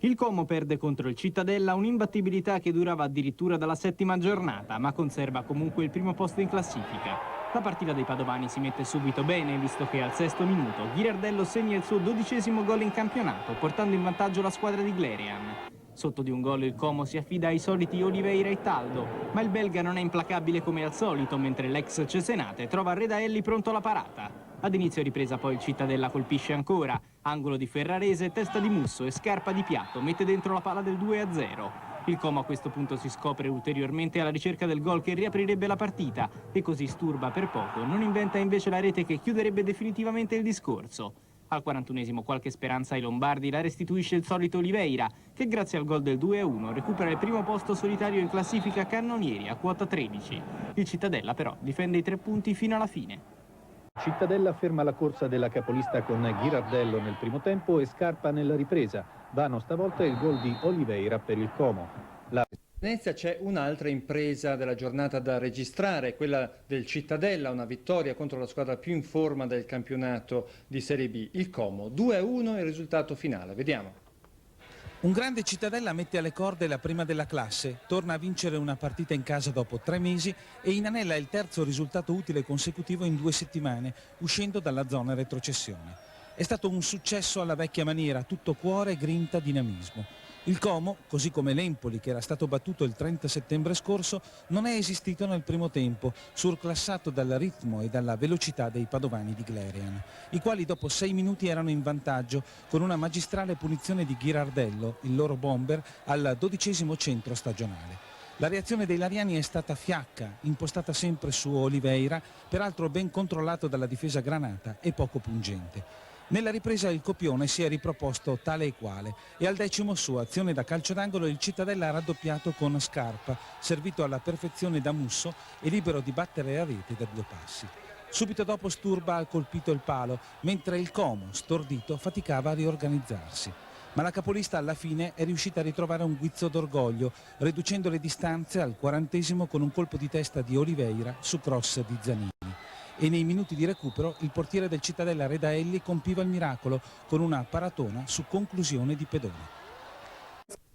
Il Como perde contro il Cittadella un'imbattibilità che durava addirittura dalla 7ª giornata, ma conserva comunque il primo posto in classifica. La partita dei padovani si mette subito bene, visto che al 6° minuto Ghirardello segna il suo 12° gol in campionato, portando in vantaggio la squadra di Glerian. Sotto di un gol il Como si affida ai soliti Oliveira e Taldo, ma il belga non è implacabile come al solito, mentre l'ex Cesenate trova Redaelli pronto alla parata. Ad inizio ripresa poi il Cittadella colpisce ancora, angolo di Ferrarese, testa di Musso e scarpa di Piatto mette dentro la palla del 2-0. Il Como a questo punto si scopre ulteriormente alla ricerca del gol che riaprirebbe la partita e così Sturba per poco non inventa invece la rete che chiuderebbe definitivamente il discorso. Al 41esimo qualche speranza ai Lombardi la restituisce il solito Oliveira, che grazie al gol del 2-1 recupera il primo posto solitario in classifica cannonieri a quota 13. Il Cittadella però difende i 3 punti fino alla fine. Cittadella ferma la corsa della capolista con Ghirardello nel primo tempo e Scarpa nella ripresa. Vano stavolta il gol di Oliveira per il Como. Venezia c'è un'altra impresa della giornata da registrare, quella del Cittadella, una vittoria contro la squadra più in forma del campionato di Serie B, il Como. 2-1 è il risultato finale, vediamo. Un grande Cittadella mette alle corde la prima della classe, torna a vincere una partita in casa dopo 3 mesi e inanella il terzo risultato utile consecutivo in 2 settimane, uscendo dalla zona retrocessione. È stato un successo alla vecchia maniera, tutto cuore, grinta, dinamismo. Il Como, così come l'Empoli, che era stato battuto il 30 settembre scorso, non è esistito nel primo tempo, surclassato dal ritmo e dalla velocità dei padovani di Glerian, i quali dopo 6 minuti erano in vantaggio con una magistrale punizione di Ghirardello, il loro bomber, al 12° centro stagionale. La reazione dei lariani è stata fiacca, impostata sempre su Oliveira, peraltro ben controllato dalla difesa granata e poco pungente. Nella ripresa il copione si è riproposto tale e quale e al 10° su azione da calcio d'angolo il Cittadella ha raddoppiato con Scarpa, servito alla perfezione da Musso e libero di battere a rete da 2 passi. Subito dopo Sturba ha colpito il palo, mentre il Como, stordito, faticava a riorganizzarsi. Ma la capolista alla fine è riuscita a ritrovare un guizzo d'orgoglio, riducendo le distanze al 40° con un colpo di testa di Oliveira su cross di Zanini. E nei minuti di recupero il portiere del Cittadella Redaelli compiva il miracolo con una paratona su conclusione di pedone.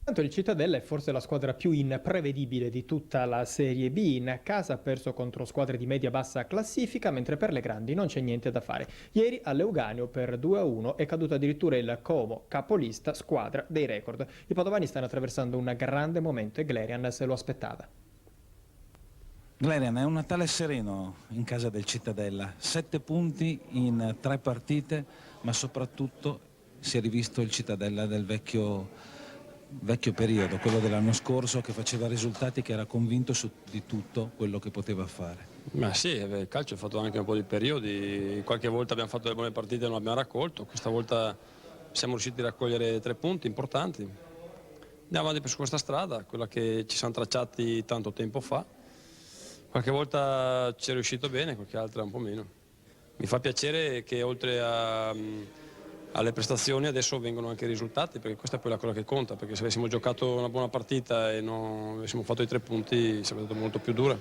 Tanto il Cittadella è forse la squadra più imprevedibile di tutta la Serie B. In casa ha perso contro squadre di media-bassa classifica, mentre per le grandi non c'è niente da fare. Ieri a Leuganeo per 2-1 è caduto addirittura il Como, capolista, squadra dei record. I padovani stanno attraversando un grande momento e Glerian se lo aspettava. Glerian è un Natale sereno in casa del Cittadella, 7 punti in 3 partite, ma soprattutto si è rivisto il Cittadella del vecchio periodo, quello dell'anno scorso che faceva risultati, che era convinto di tutto quello che poteva fare. Ma sì, il calcio ha fatto anche un po' di periodi, qualche volta abbiamo fatto delle buone partite e non abbiamo raccolto, questa volta siamo riusciti a raccogliere 3 punti importanti. Andiamo avanti su questa strada, quella che ci siamo tracciati tanto tempo fa. Qualche volta ci è riuscito bene, qualche altra un po' meno. Mi fa piacere che oltre alle prestazioni adesso vengono anche i risultati, perché questa è poi la cosa che conta, perché se avessimo giocato una buona partita e non avessimo fatto i 3 punti sarebbe stato molto più dura.